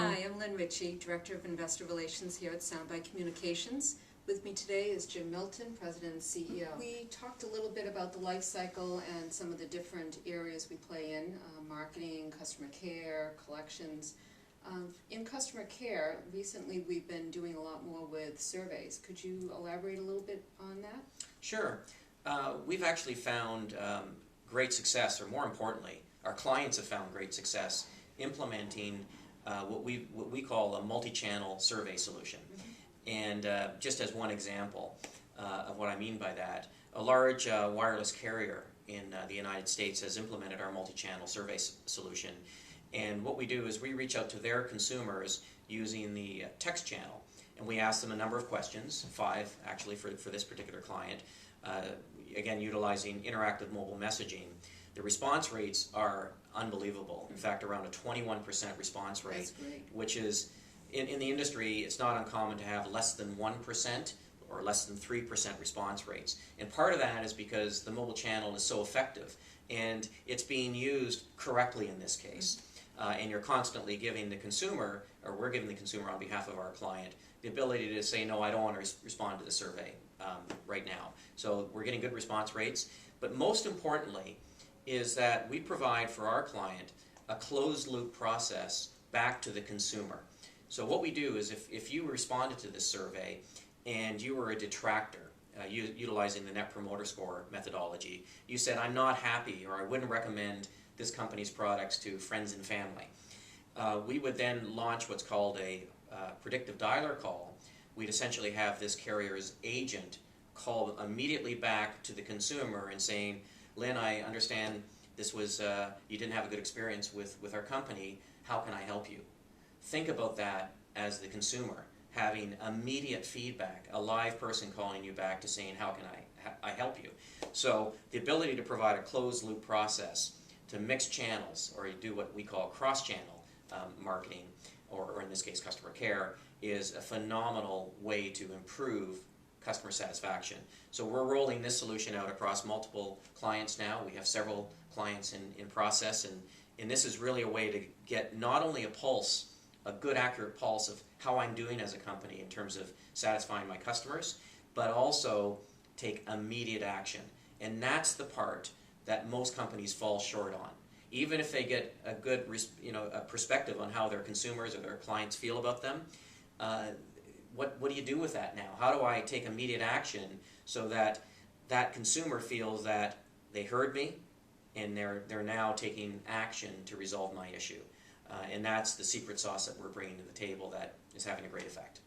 Hi, I'm Lynn Ritchie, Director of Investor Relations here at SoundBite Communications. With me today is Jim Milton, President and CEO. We talked a little bit about the life cycle and some of the different areas we play in, marketing, customer care, collections. In customer care, recently we've been doing a lot more with surveys. Could you elaborate a little bit on that? Sure. We've actually found great success, or more importantly, our clients have found great success implementing what we call a multi-channel survey solution. And just as one example of what I mean by that, a large wireless carrier in the United States has implemented our multi-channel survey solution. And what we do is we reach out to their consumers using the text channel, and we ask them a number of questions, 5 actually for this particular client, again utilizing interactive mobile messaging. The response rates are unbelievable. In fact, around a 21% response rate, which is, in the industry, it's not uncommon to have less than 1% or less than 3% response rates. And part of that is because the mobile channel is so effective and it's being used correctly in this case. And you're constantly giving the consumer, or we're giving the consumer on behalf of our client, the ability to say, no, I don't want to respond to the survey right now. So we're getting good response rates. But most importantly is that we provide for our client a closed loop process back to the consumer. So what we do is if you responded to this survey and you were a detractor, utilizing the Net Promoter Score methodology, you said, I'm not happy, or I wouldn't recommend this company's products to friends and family. We would then launch what's called a predictive dialer call. We'd essentially have this carrier's agent call immediately back to the consumer and saying, Lynn, I understand this was, you didn't have a good experience with our company. How can I help you? Think about that as the consumer, having immediate feedback, a live person calling you back to saying, how can I help you? So the ability to provide a closed loop process to mix channels, or you do what we call cross-channel marketing, or in this case customer care, is a phenomenal way to improve customer satisfaction. So we're rolling this solution out across multiple clients now. We have several clients in process, and this is really a way to get not only a pulse, a good accurate pulse of how I'm doing as a company in terms of satisfying my customers, but also take immediate action. And that's the part that most companies fall short on. Even if they get a good a perspective on how their consumers or their clients feel about them, what do you do with that now? How do I take immediate action so that that consumer feels that they heard me and they're now taking action to resolve my issue? And that's the secret sauce that we're bringing to the table that is having a great effect.